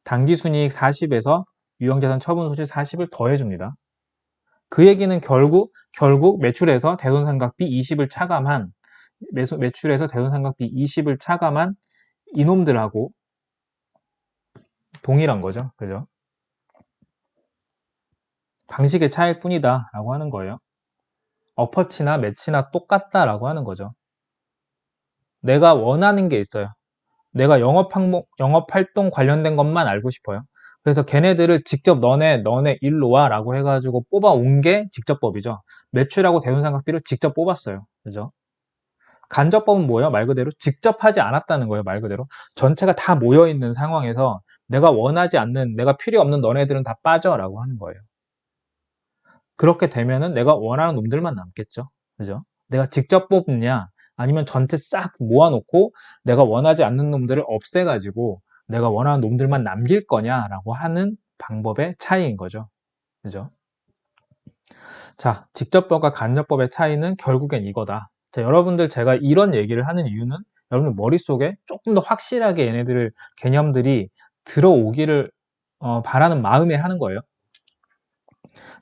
단기순이익 40에서 유형자산 처분 손실 40을 더해줍니다. 그 얘기는 결국 매출에서 대손상각비 20을 차감한 매출에서 대손상각비 20을 차감한 이놈들하고 동일한 거죠. 그죠? 방식의 차이일 뿐이다 라고 하는 거예요. 어퍼치나 매치나 똑같다라고 하는 거죠. 내가 원하는 게 있어요. 내가 영업활동 관련된 것만 알고 싶어요. 그래서 걔네들을 직접 너네 일로 와 라고 해가지고 뽑아온 게 직접법이죠. 매출하고 대손상각비를 직접 뽑았어요. 그죠? 간접법은 뭐예요? 말 그대로 직접 하지 않았다는 거예요. 말 그대로 전체가 다 모여있는 상황에서 내가 원하지 않는, 내가 필요 없는 너네들은 다 빠져 라고 하는 거예요. 그렇게 되면은 내가 원하는 놈들만 남겠죠. 그죠? 내가 직접 뽑냐 아니면 전체 싹 모아놓고 내가 원하지 않는 놈들을 없애가지고 내가 원하는 놈들만 남길 거냐라고 하는 방법의 차이인 거죠. 그죠? 자, 직접법과 간접법의 차이는 결국엔 이거다. 자, 여러분들 제가 이런 얘기를 하는 이유는 여러분들 머릿속에 조금 더 확실하게 얘네들을 개념들이 들어오기를 바라는 마음에 하는 거예요.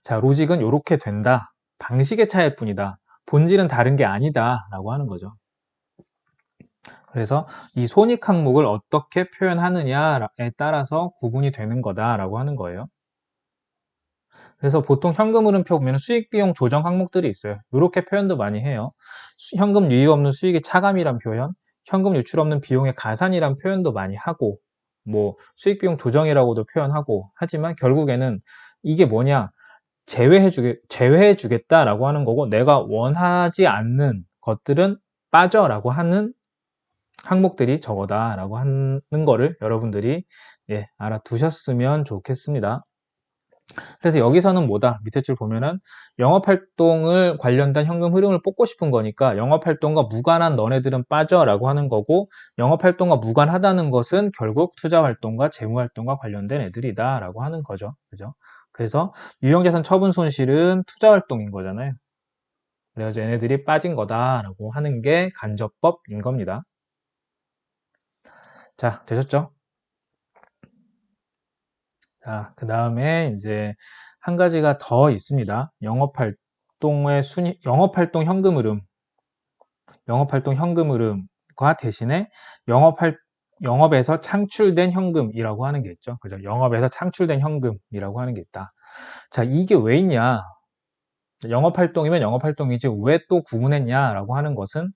자, 로직은 이렇게 된다. 방식의 차이일 뿐이다. 본질은 다른 게 아니다 라고 하는 거죠. 그래서 이 손익 항목을 어떻게 표현하느냐에 따라서 구분이 되는 거다라고 하는 거예요. 그래서 보통 현금 흐름표 보면 수익 비용 조정 항목들이 있어요. 이렇게 표현도 많이 해요. 현금 유입 없는 수익의 차감이란 표현, 현금 유출 없는 비용의 가산이란 표현도 많이 하고, 뭐 수익 비용 조정이라고도 표현하고, 하지만 결국에는 이게 뭐냐, 제외해 주겠다라고 하는 거고, 내가 원하지 않는 것들은 빠져라고 하는 항목들이 저거다라고 하는 거를 여러분들이 알아두셨으면 좋겠습니다. 그래서 여기서는 뭐다? 밑에 줄 보면은 영업활동을 관련된 현금 흐름을 뽑고 싶은 거니까 영업활동과 무관한 너네들은 빠져라고 하는 거고, 영업활동과 무관하다는 것은 결국 투자활동과 재무활동과 관련된 애들이다 라고 하는 거죠. 그죠? 그래서 유형자산 처분 손실은 투자활동인 거잖아요. 그래서 얘네들이 빠진 거다라고 하는 게 간접법인 겁니다. 자, 되셨죠? 자, 그 다음에 이제 한 가지가 더 있습니다. 영업활동 현금 흐름. 영업활동 현금 흐름과 대신에 영업에서 창출된 현금이라고 하는 게 있죠. 그죠? 영업에서 창출된 현금이라고 하는 게 있다. 자, 이게 왜 있냐? 영업활동이면 영업활동이지 왜 또 구분했냐라고 하는 것은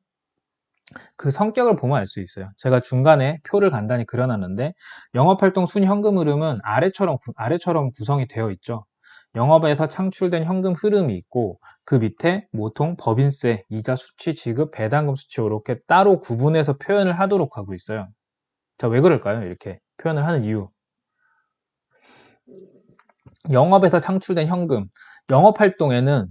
그 성격을 보면 알 수 있어요. 제가 중간에 표를 간단히 그려놨는데 영업활동 순현금 흐름은 아래처럼 구성이 되어 있죠. 영업에서 창출된 현금 흐름이 있고 그 밑에 모통, 법인세, 이자 수취 지급, 배당금 수취 이렇게 따로 구분해서 표현을 하도록 하고 있어요. 자, 왜 그럴까요? 이렇게 표현을 하는 이유. 영업에서 창출된 현금, 영업활동에는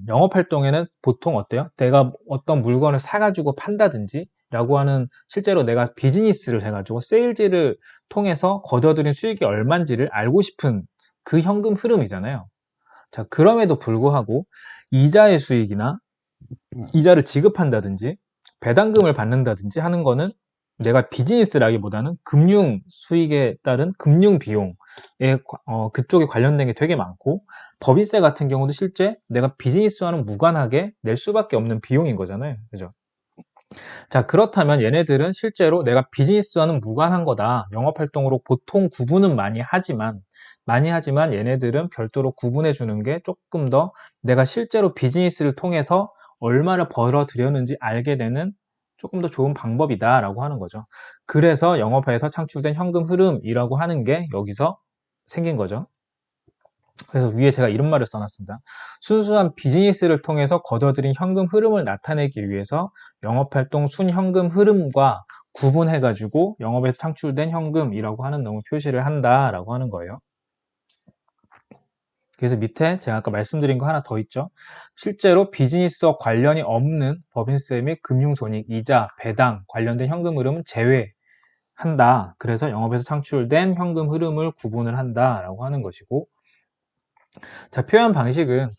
보통 어때요? 내가 어떤 물건을 사가지고 판다든지 라고 하는, 실제로 내가 비즈니스를 해가지고 세일즈를 통해서 거둬들인 수익이 얼만지를 알고 싶은 그 현금 흐름이잖아요. 자, 그럼에도 불구하고 이자의 수익이나 이자를 지급한다든지 배당금을 받는다든지 하는 거는 내가 비즈니스라기보다는 금융 수익에 따른 금융 비용에 그쪽에 관련된 게 되게 많고, 법인세 같은 경우도 실제 내가 비즈니스와는 무관하게 낼 수밖에 없는 비용인 거잖아요. 그죠? 자, 그렇다면 얘네들은 실제로 내가 비즈니스와는 무관한 거다, 영업활동으로 보통 구분은 많이 하지만 얘네들은 별도로 구분해 주는 게 조금 더 내가 실제로 비즈니스를 통해서 얼마를 벌어들였는지 알게 되는 조금 더 좋은 방법이다 라고 하는 거죠. 그래서 영업에서 창출된 현금 흐름이라고 하는 게 여기서 생긴 거죠. 그래서 위에 제가 이런 말을 써놨습니다. 순수한 비즈니스를 통해서 거둬들인 현금 흐름을 나타내기 위해서 영업활동 순현금 흐름과 구분해가지고 영업에서 창출된 현금이라고 하는 놈을 표시를 한다라고 하는 거예요. 그래서 밑에 제가 아까 말씀드린 거 하나 더 있죠. 실제로 비즈니스와 관련이 없는 법인세 및 금융손익, 이자, 배당 관련된 현금 흐름은 제외한다. 그래서 영업에서 창출된 현금 흐름을 구분을 한다라고 하는 것이고, 자, 표현 방식은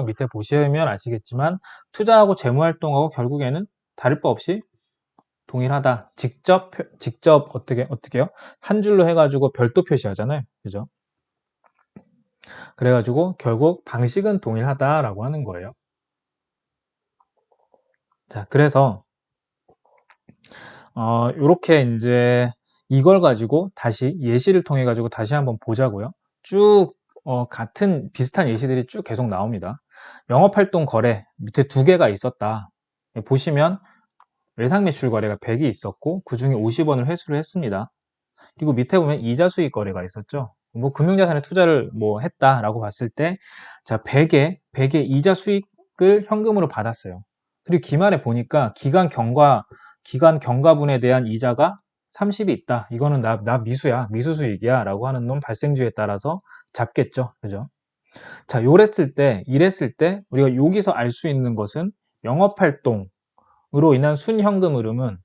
밑에 보시면 아시겠지만 투자하고 재무활동하고 결국에는 다를 바 없이 동일하다. 직접 어떻게요? 한 줄로 해가지고 별도 표시하잖아요. 그죠? 그래가지고 결국 방식은 동일하다라고 하는 거예요. 자, 그래서 이렇게 이제 이걸 가지고 다시 예시를 통해 가지고 다시 한번 보자고요. 쭉 같은 비슷한 예시들이 쭉 계속 나옵니다. 영업활동 거래 밑에 두 개가 있었다. 보시면 외상매출 거래가 100이 있었고 그 중에 50원을 회수를 했습니다. 그리고 밑에 보면 이자 수익 거래가 있었죠. 뭐 금융자산에 투자를 뭐 했다라고 봤을 때, 자, 100에 이자 수익을 현금으로 받았어요. 그리고 기말에 보니까 기간 경과분에 대한 이자가 30이 있다. 이거는 나 미수야. 미수 수익이야. 라고 하는 놈 발생주에 따라서 잡겠죠. 그죠? 자, 이랬을 때 우리가 여기서 알 수 있는 것은 영업활동으로 인한 순현금 흐름은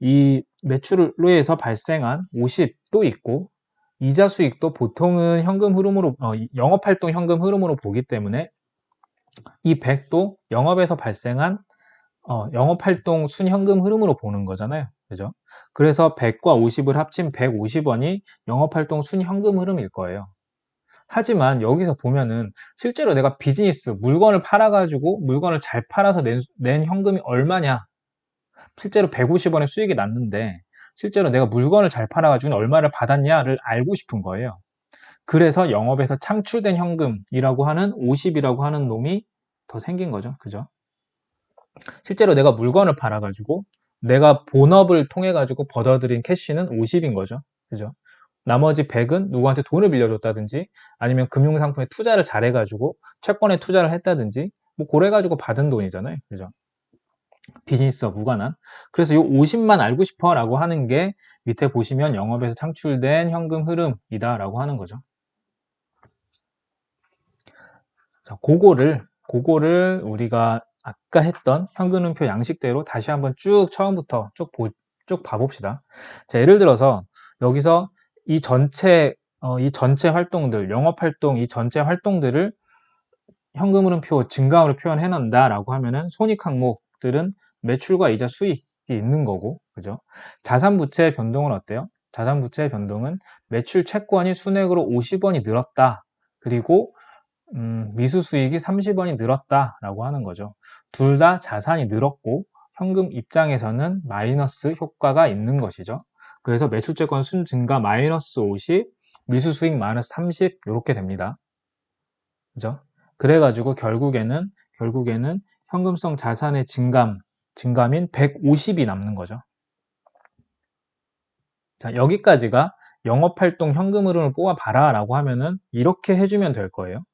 이 매출로 해서 발생한 50도 있고 이자 수익도 보통은 현금 흐름으로 영업활동 현금 흐름으로 보기 때문에 이 100도 영업에서 발생한 영업활동 순현금 흐름으로 보는 거잖아요. 그죠? 그래서 100과 50을 합친 150원이 영업활동 순현금 흐름일 거예요. 하지만 여기서 보면은 실제로 내가 비즈니스 물건을 팔아가지고 물건을 잘 팔아서 낸 현금이 얼마냐, 실제로 150원의 수익이 났는데 실제로 내가 물건을 잘 팔아가지고 얼마를 받았냐를 알고 싶은 거예요. 그래서 영업에서 창출된 현금이라고 하는 50이라고 하는 놈이 더 생긴 거죠. 그죠? 실제로 내가 물건을 팔아가지고 내가 본업을 통해가지고 벌어들인 캐시는 50인 거죠. 그죠? 나머지 100은 누구한테 돈을 빌려줬다든지 아니면 금융상품에 투자를 잘해가지고 채권에 투자를 했다든지 뭐 그래가지고 받은 돈이잖아요. 그죠? 비즈니스와 무관한. 그래서 이 50만 알고 싶어 라고 하는 게 밑에 보시면 영업에서 창출된 현금 흐름이다 라고 하는 거죠. 자, 그거를 우리가 아까 했던 현금흐름표 양식대로 다시 한번 쭉 처음부터 쭉 봐봅시다. 자, 예를 들어서 여기서 이 전체 활동들, 영업활동 이 전체 활동들을 현금흐름표 증가함으로 표현해 놓는다라고 하면은 손익 항목들은 매출과 이자 수익이 있는 거고, 그죠? 자산 부채의 변동은 어때요? 자산 부채의 변동은 매출 채권이 순액으로 50원이 늘었다. 그리고 미수 수익이 30원이 늘었다라고 하는 거죠. 둘 다 자산이 늘었고 현금 입장에서는 마이너스 효과가 있는 것이죠. 그래서 매출채권 순 증가 마이너스 50, 미수 수익 마이너스 30 이렇게 됩니다. 그죠? 그래가지고 결국에는 현금성 자산의 증감인 150이 남는 거죠. 자, 여기까지가 영업활동 현금 흐름을 뽑아봐라 라고 하면은 이렇게 해주면 될 거예요.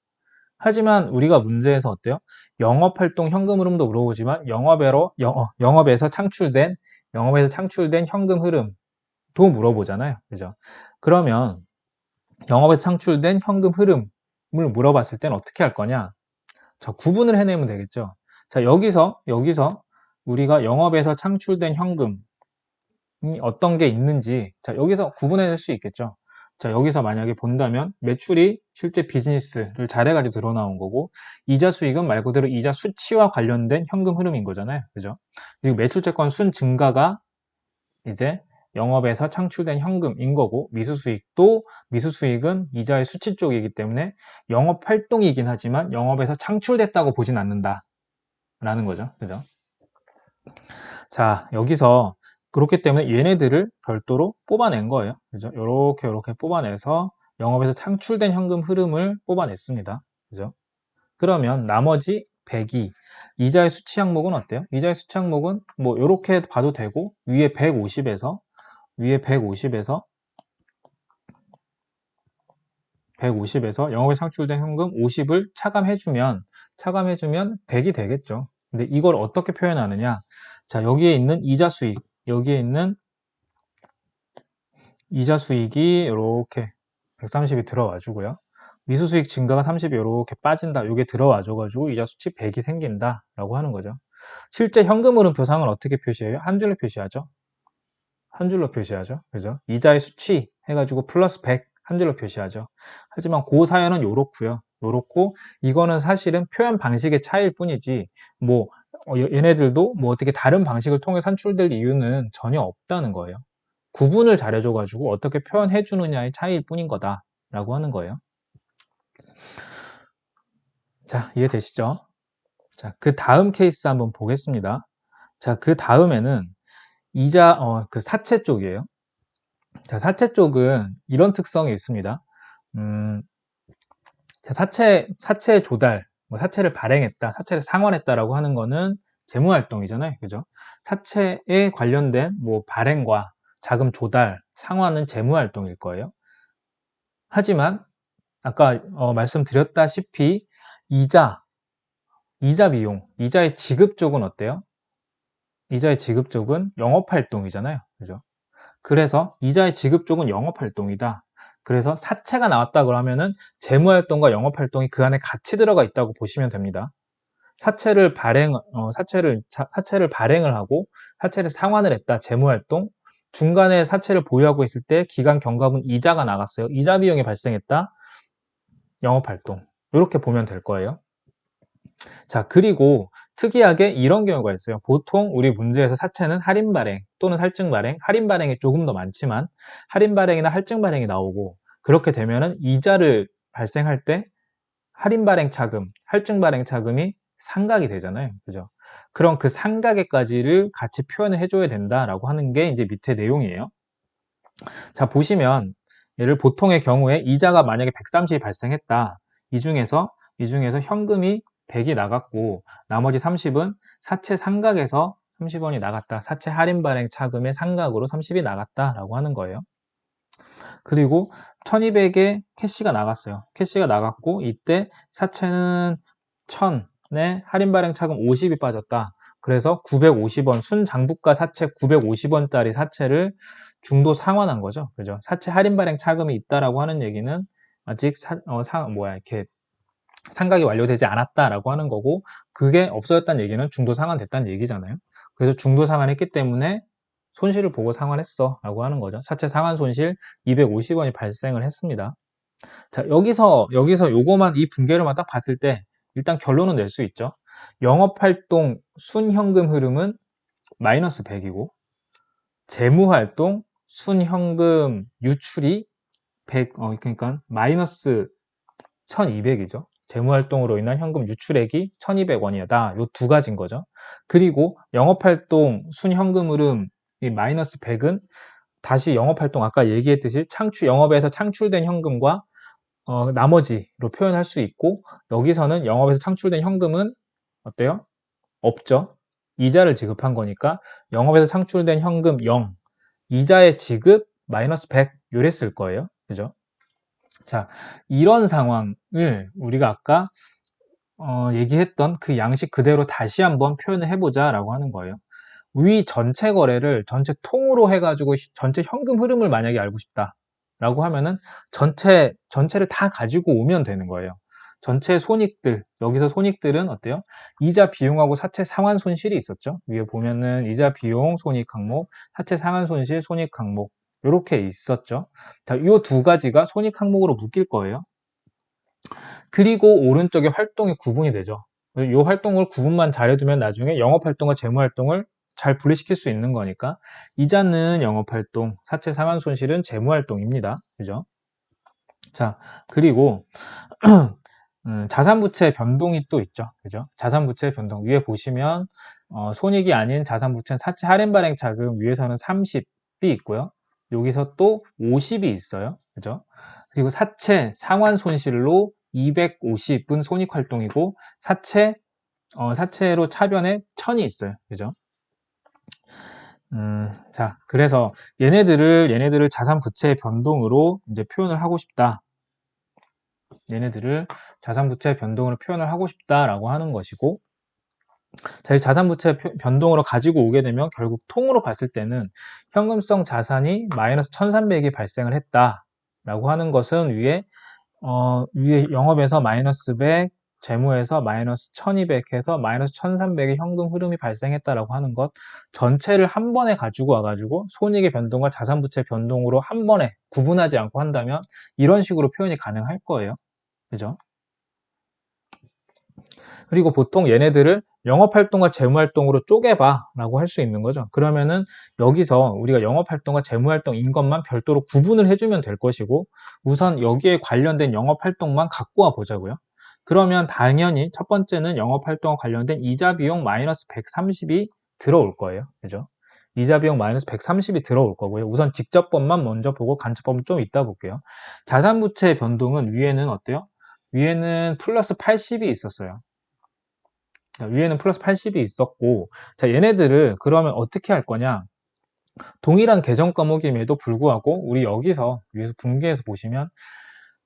하지만 우리가 문제에서 어때요? 영업활동 현금 흐름도 물어보지만 영업에서 창출된 현금 흐름도 물어보잖아요. 그죠? 그러면 영업에서 창출된 현금 흐름을 물어봤을 땐 어떻게 할 거냐? 자, 구분을 해내면 되겠죠. 자, 여기서 우리가 영업에서 창출된 현금이 어떤 게 있는지, 자, 여기서 구분해낼 수 있겠죠. 자, 여기서 만약에 본다면 매출이 실제 비즈니스를 잘해가지고 드러나온 거고, 이자 수익은 말 그대로 이자 수치와 관련된 현금 흐름인 거잖아요. 그죠? 그리고 매출채권 순 증가가 이제 영업에서 창출된 현금인 거고, 미수수익은 이자의 수치 쪽이기 때문에 영업 활동이긴 하지만 영업에서 창출됐다고 보진 않는다 라는 거죠. 그죠? 자, 여기서 그렇기 때문에 얘네들을 별도로 뽑아낸 거예요. 그죠? 요렇게 뽑아내서 영업에서 창출된 현금 흐름을 뽑아냈습니다. 그죠? 그러면 나머지 102 이자의 수치 항목은 어때요? 이자의 수치 항목은 뭐 요렇게 봐도 되고, 위에 150에서 150에서 영업에 창출된 현금 50을 차감해주면 100이 되겠죠. 근데 이걸 어떻게 표현하느냐? 자, 여기에 있는 이자 수익, 여기에 있는 이자 수익이 이렇게 130이 들어와 주고요. 미수 수익 증가가 30이 이렇게 빠진다. 이게 들어와 줘가지고 이자 수치 100이 생긴다 라고 하는 거죠. 실제 현금 흐름 표상을 어떻게 표시해요? 한 줄로 표시하죠. 한 줄로 표시하죠. 그죠? 이자의 수치 해가지고 플러스 100 한 줄로 표시하죠. 하지만 그 사연은 요렇고 이거는 사실은 표현 방식의 차이일 뿐이지 뭐 얘네들도 뭐 어떻게 다른 방식을 통해 산출될 이유는 전혀 없다는 거예요. 구분을 잘해줘가지고 어떻게 표현해주느냐의 차이일 뿐인 거다라고 하는 거예요. 자, 이해되시죠? 자, 그 다음 케이스 한번 보겠습니다. 자, 그 다음에는 그 사채 쪽이에요. 자, 사채 쪽은 이런 특성이 있습니다. 자, 사채 조달, 뭐 사채를 발행했다, 사채를 상환했다라고 하는 거는 재무활동이잖아요. 그죠? 사채에 관련된 뭐 발행과 자금 조달, 상환은 재무활동일 거예요. 하지만 아까 말씀드렸다시피 이자 비용, 이자의 지급 쪽은 어때요? 이자의 지급 쪽은 영업활동이잖아요. 그죠? 그래서 이자의 지급 쪽은 영업활동이다. 그래서 사채가 나왔다 그러면은 재무활동과 영업활동이 그 안에 같이 들어가 있다고 보시면 됩니다. 사채를 발행을 하고 사채를 상환을 했다. 재무활동. 중간에 사채를 보유하고 있을 때 기간 경과분 이자가 나갔어요. 이자 비용이 발생했다. 영업활동. 이렇게 보면 될 거예요. 자, 그리고 특이하게 이런 경우가 있어요. 보통 우리 문제에서 사채는 할인 발행 또는 할증 발행, 할인 발행이 조금 더 많지만 할인 발행이나 할증 발행이 나오고, 그렇게 되면은 이자를 발생할 때 할인 발행 차금, 할증 발행 차금이 상각이 되잖아요. 그죠? 그럼 그 상각에까지를 같이 표현을 해줘야 된다라고 하는 게 이제 밑에 내용이에요. 자, 보시면 얘를 보통의 경우에 이자가 만약에 130이 발생했다. 이 중에서 현금이 100이 나갔고 나머지 30은 사채 상각에서 30원이 나갔다. 사채 할인 발행 차금의 상각으로 30이 나갔다라고 하는 거예요. 그리고 1200에 캐시가 나갔어요. 캐시가 나갔고 이때 사채는 1000에 할인 발행 차금 50이 빠졌다. 그래서 950원 순장부가 사채 950원짜리 사채를 중도 상환한 거죠. 그죠? 사채 할인 발행 차금이 있다라고 하는 얘기는 아직 이렇게 상각이 완료되지 않았다라고 하는 거고, 그게 없어졌다는 얘기는 중도 상환됐다는 얘기잖아요. 그래서 중도 상환했기 때문에 손실을 보고 상환했어 라고 하는 거죠. 사채 상환 손실 250원이 발생을 했습니다. 자, 여기서 요거만 이 분계로만 딱 봤을 때 일단 결론은 낼 수 있죠. 영업활동 순현금 흐름은 마이너스 100이고 재무활동 순현금 유출이 100, 그러니까 마이너스 1200이죠. 재무활동으로 인한 현금 유출액이 1200원이다. 요 두 가지인 거죠. 그리고 영업활동 순현금 흐름 이 마이너스 100은 다시 영업활동 아까 얘기했듯이 영업에서 창출된 현금과 나머지로 표현할 수 있고, 여기서는 영업에서 창출된 현금은 어때요? 없죠. 이자를 지급한 거니까 영업에서 창출된 현금 0, 이자의 지급 마이너스 100 요랬을 거예요. 그죠? 자, 이런 상황을 우리가 아까 얘기했던 그 양식 그대로 다시 한번 표현을 해보자 라고 하는 거예요. 위 전체 거래를 전체 통으로 해가지고 전체 현금 흐름을 만약에 알고 싶다 라고 하면은 전체를 다 가지고 오면 되는 거예요. 전체 손익들, 여기서 손익들은 어때요? 이자 비용하고 사채 상환 손실이 있었죠. 위에 보면은 이자 비용 손익 항목, 사채 상환 손실 손익 항목 이렇게 있었죠. 자, 이 두 가지가 손익 항목으로 묶일 거예요. 그리고 오른쪽에 활동이 구분이 되죠. 이 활동을 구분만 잘해주면 나중에 영업활동과 재무활동을 잘 분리시킬 수 있는 거니까 이자는 영업활동, 사채 상환손실은 재무활동입니다. 그죠? 자, 그리고 자산부채 변동이 또 있죠. 그죠? 자산부채 변동 위에 보시면 손익이 아닌 자산부채는 사채 할인발행 자금 위에서는 30이 있고요. 여기서 또 50이 있어요. 그죠? 그리고 사채 상환손실로 250은 손익활동이고 사채로 차변에 1000이 있어요. 그죠? 자, 그래서 얘네들을 자산부채 변동으로 이제 표현을 하고 싶다. 얘네들을 자산부채 변동으로 표현을 하고 싶다라고 하는 것이고, 자, 이 자산부채 변동으로 가지고 오게 되면 결국 통으로 봤을 때는 현금성 자산이 마이너스 1300이 발생을 했다라고 하는 것은 위에 영업에서 마이너스 100, 재무에서 마이너스 1200 해서 마이너스 1300의 현금 흐름이 발생했다라고 하는 것 전체를 한 번에 가지고 와가지고 손익의 변동과 자산부채 변동으로 한 번에 구분하지 않고 한다면 이런 식으로 표현이 가능할 거예요. 그죠? 그리고 보통 얘네들을 영업활동과 재무활동으로 쪼개봐 라고 할 수 있는 거죠. 그러면은 여기서 우리가 영업활동과 재무활동인 것만 별도로 구분을 해주면 될 것이고 우선 여기에 관련된 영업활동만 갖고 와 보자고요. 그러면 당연히 첫 번째는 영업활동과 관련된 이자 비용 마이너스 130이 들어올 거예요. 그죠? 이자 비용 마이너스 130이 들어올 거고요. 우선 직접법만 먼저 보고 간접법은 좀 이따 볼게요. 자산부채 변동은 위에는 어때요? 위에는 플러스 80이 있었어요. 위에는 플러스 80이 있었고, 자, 얘네들을 그러면 어떻게 할 거냐? 동일한 계정 과목임에도 불구하고, 우리 여기서, 위에서 분기해서 보시면,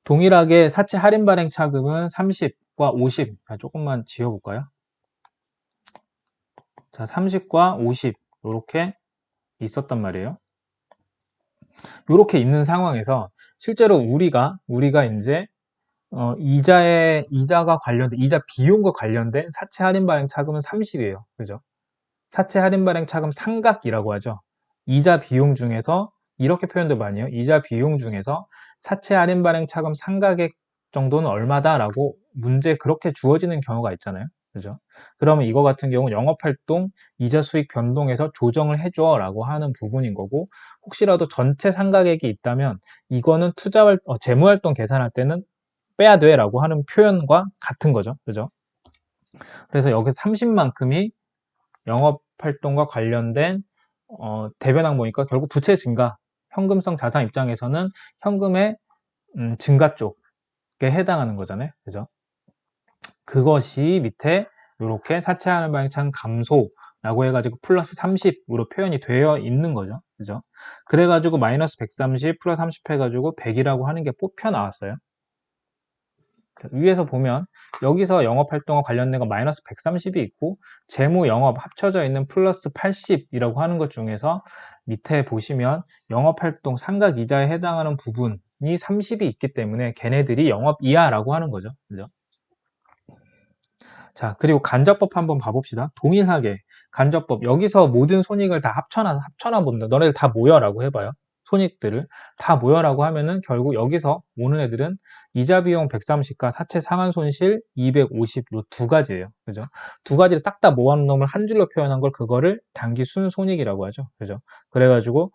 동일하게 사채 할인 발행 차금은 30과 50, 조금만 지워볼까요? 자, 30과 50, 이렇게 있었단 말이에요. 이렇게 있는 상황에서, 실제로 우리가 이제 이자가 관련된, 이자 비용과 관련된 사채 할인 발행 차금은 30이에요. 그죠? 사채 할인 발행 차금 상각이라고 하죠. 이자 비용 중에서, 이렇게 표현도 많이 해요. 이자 비용 중에서 사채 할인 발행 차금 상각액 정도는 얼마다라고 문제 그렇게 주어지는 경우가 있잖아요. 그죠? 그러면 이거 같은 경우 영업활동 이자 수익 변동에서 조정을 해줘 라고 하는 부분인 거고, 혹시라도 전체 상각액이 있다면 이거는 재무활동 계산할 때는 빼야 돼 라고 하는 표현과 같은 거죠. 그죠? 그래서 여기서 30만큼이 영업활동과 관련된 대변항 보니까 결국 부채 증가, 현금성 자산 입장에서는 현금의 증가 쪽에 해당하는 거잖아요. 그죠? 그것이 밑에 이렇게 사채하는 방향 감소라고 해가지고 플러스 30으로 표현이 되어 있는 거죠. 그죠? 그래가지고 마이너스 130 플러스 30 해가지고 100이라고 하는 게 뽑혀 나왔어요. 위에서 보면 여기서 영업활동과 관련된 건 마이너스 130이 있고 재무 영업 합쳐져 있는 플러스 80이라고 하는 것 중에서 밑에 보시면 영업활동 상각이자에 해당하는 부분이 30이 있기 때문에 걔네들이 영업 이하라고 하는 거죠. 그죠? 자, 그리고 간접법 한번 봐봅시다. 동일하게 간접법 여기서 모든 손익을 다 합쳐놔 본다. 너네들 다 모여라고 해봐요. 손익들을 다 모여라고 하면은 결국 여기서 오는 애들은 이자 비용 130과 사채 상환 손실 250 요 두 가지예요. 그죠? 두 가지를 싹 다 모아놓은 놈을 한 줄로 표현한 걸 그거를 단기 순손익이라고 하죠. 그죠? 그래가지고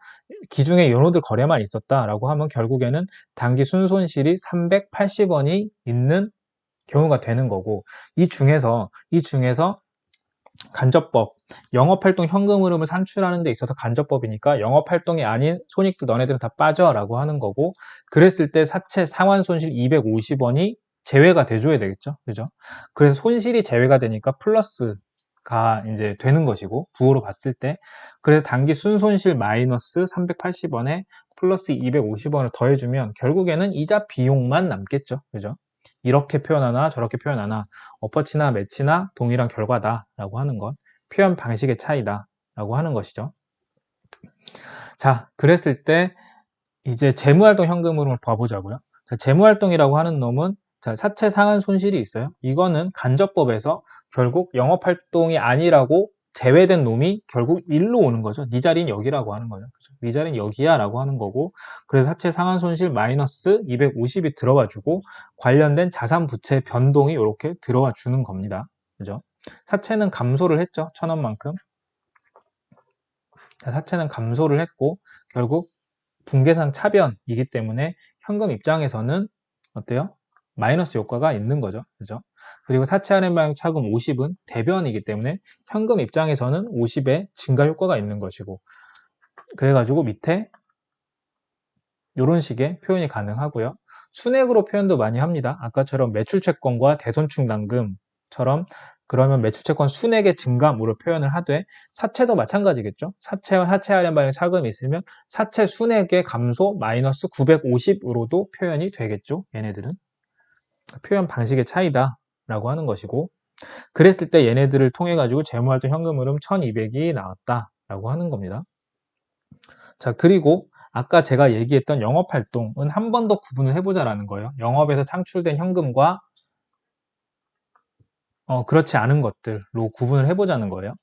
기중에 요노들 거래만 있었다라고 하면 결국에는 단기 순손실이 380원이 있는 경우가 되는 거고 이 중에서 간접법, 영업활동 현금 흐름을 산출하는 데 있어서 간접법이니까 영업활동이 아닌 손익도 너네들은 다 빠져라고 하는 거고 그랬을 때 사채 상환 손실 250원이 제외가 돼줘야 되겠죠. 그죠? 그래서 손실이 제외가 되니까 플러스가 이제 되는 것이고 부호로 봤을 때 그래서 단기 순손실 마이너스 380원에 플러스 250원을 더해주면 결국에는 이자 비용만 남겠죠. 그죠? 이렇게 표현하나 저렇게 표현하나 어퍼치나 매치나 동일한 결과다 라고 하는 것 표현 방식의 차이다 라고 하는 것이죠. 자, 그랬을 때 이제 재무활동 현금 흐름을 봐보자고요. 자, 재무활동이라고 하는 놈은 자, 사채 상환 손실이 있어요. 이거는 간접법에서 결국 영업활동이 아니라고 제외된 놈이 결국 1로 오는 거죠. 네 자리는 여기라고 하는 거죠. 그죠? 네 자리는 여기야 라고 하는 거고, 그래서 사채 상환 손실 마이너스 250이 들어와 주고 관련된 자산 부채 변동이 이렇게 들어와 주는 겁니다. 그죠? 사채는 감소를 했죠. 1,000원만큼. 사채는 감소를 했고 결국 분계상 차변이기 때문에 현금 입장에서는 어때요? 마이너스 효과가 있는 거죠. 그죠? 그리고 사채 할인 방향 차금 50은 대변이기 때문에 현금 입장에서는 50의 증가 효과가 있는 것이고, 그래가지고 밑에 이런 식의 표현이 가능하고요. 순액으로 표현도 많이 합니다. 아까처럼 매출채권과 대손충당금처럼 그러면 매출채권 순액의 증감으로 표현을 하되, 사채도 마찬가지겠죠. 사채와 사채 할인 발행 차금이 있으면 사채 순액의 감소 마이너스 950으로도 표현이 되겠죠. 얘네들은 표현 방식의 차이다 라고 하는 것이고, 그랬을 때 얘네들을 통해 가지고 재무활동 현금 흐름 1200이 나왔다 라고 하는 겁니다. 자, 그리고 아까 제가 얘기했던 영업활동은 한 번 더 구분을 해보자라는 거예요. 영업에서 창출된 현금과 그렇지 않은 것들로 구분을 해보자는 거예요.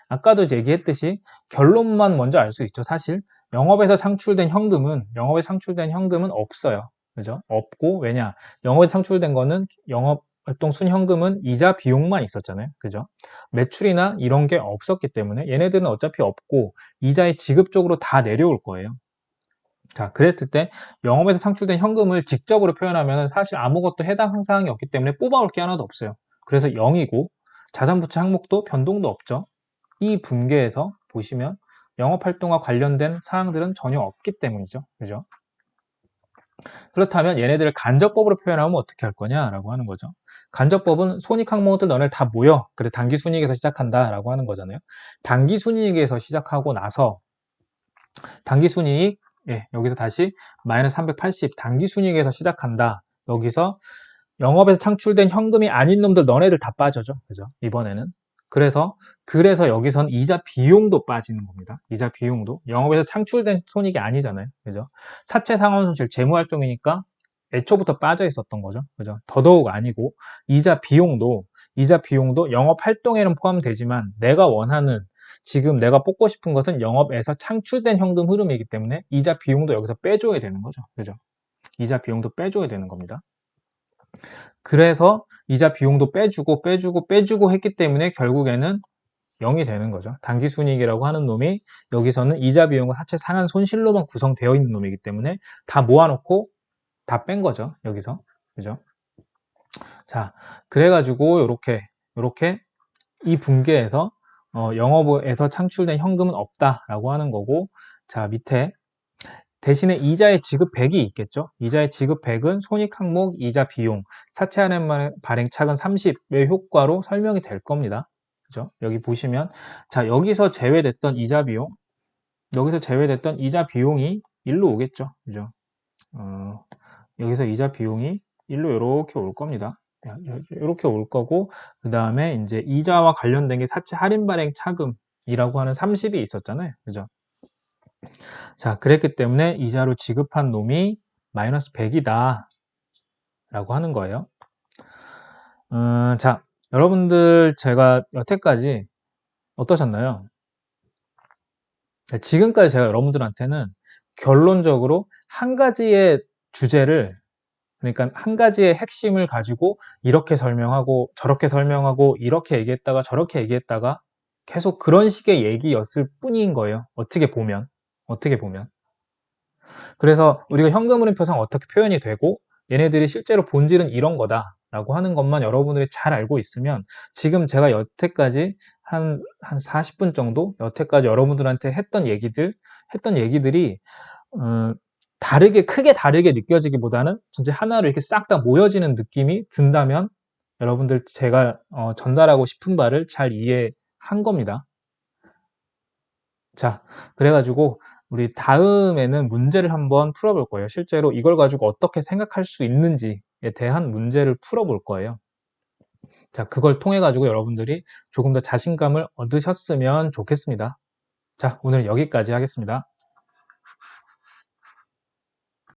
아까도 얘기했듯이 결론만 먼저 알 수 있죠. 사실 영업에서 창출된 현금은 없어요. 그죠? 없고, 왜냐? 영업에서 창출된 거는 영업활동 순현금은 이자 비용만 있었잖아요. 그죠? 매출이나 이런 게 없었기 때문에 얘네들은 어차피 없고 이자의 지급 쪽으로 다 내려올 거예요. 자, 그랬을 때 영업에서 창출된 현금을 직접으로 표현하면 사실 아무것도 해당 사항이 없기 때문에 뽑아올 게 하나도 없어요. 그래서 0이고 자산부채 항목도 변동도 없죠. 이 분계에서 보시면 영업활동과 관련된 사항들은 전혀 없기 때문이죠. 그죠? 그렇다면 얘네들을 간접법으로 표현하면 어떻게 할 거냐라고 하는 거죠. 간접법은 손익 항목들 너네 다 모여. 그래, 당기순이익에서 시작한다라고 하는 거잖아요. 당기순이익에서 시작하고 나서 당기순이익, 여기서 다시 마이너스 380 당기순이익에서 시작한다. 여기서 영업에서 창출된 현금이 아닌 놈들 너네들 다 빠져죠. 그죠? 이번에는. 그래서 여기선 이자 비용도 빠지는 겁니다. 이자 비용도. 영업에서 창출된 손익이 아니잖아요. 그죠? 사채 상환 손실 재무활동이니까 애초부터 빠져 있었던 거죠. 그죠? 더더욱 아니고, 이자 비용도 영업 활동에는 포함되지만 내가 원하는, 지금 내가 뽑고 싶은 것은 영업에서 창출된 현금 흐름이기 때문에 이자 비용도 여기서 빼줘야 되는 거죠. 그죠? 이자 비용도 빼줘야 되는 겁니다. 그래서 이자 비용도 빼주고 했기 때문에 결국에는 0이 되는 거죠. 당기순이익이라고 하는 놈이 여기서는 이자 비용과 사채 상환 손실로만 구성되어 있는 놈이기 때문에 다 모아놓고 다 뺀 거죠. 여기서. 그죠? 자, 그래가지고 요렇게 이 분계에서 영업에서 창출된 현금은 없다라고 하는 거고, 자, 밑에 대신에 이자의 지급 100이 있겠죠. 이자의 지급 100은 손익 항목 이자 비용, 사채 할인 발행 차근 30의 효과로 설명이 될 겁니다. 그죠? 여기 보시면, 자, 여기서 제외됐던 이자 비용이 1로 오겠죠. 그죠? 여기서 이자 비용이 1로 이렇게 올 겁니다. 이렇게 올 거고, 그 다음에 이제 이자와 관련된 게 사채 할인 발행 차금이라고 하는 30이 있었잖아요. 그죠? 자, 그랬기 때문에 이자로 지급한 놈이 마이너스 100이다 라고 하는 거예요. 자, 여러분들 제가 여태까지 어떠셨나요? 지금까지 제가 여러분들한테는 결론적으로 한 가지의 주제를, 그러니까 한 가지의 핵심을 가지고 이렇게 설명하고 저렇게 설명하고 이렇게 얘기했다가 저렇게 얘기했다가 계속 그런 식의 얘기였을 뿐인 거예요. 어떻게 보면. 그래서 우리가 현금 흐름 표상 어떻게 표현이 되고 얘네들이 실제로 본질은 이런 거다 라고 하는 것만 여러분들이 잘 알고 있으면, 지금 제가 여태까지 한 40분 정도 여태까지 여러분들한테 했던 얘기들이 크게 다르게 느껴지기보다는 전체 하나로 이렇게 싹 다 모여지는 느낌이 든다면 여러분들 제가 전달하고 싶은 바를 잘 이해한 겁니다. 자, 그래가지고 우리 다음에는 문제를 한번 풀어볼 거예요. 실제로 이걸 가지고 어떻게 생각할 수 있는지에 대한 문제를 풀어볼 거예요. 자, 그걸 통해 가지고 여러분들이 조금 더 자신감을 얻으셨으면 좋겠습니다. 자, 오늘 여기까지 하겠습니다.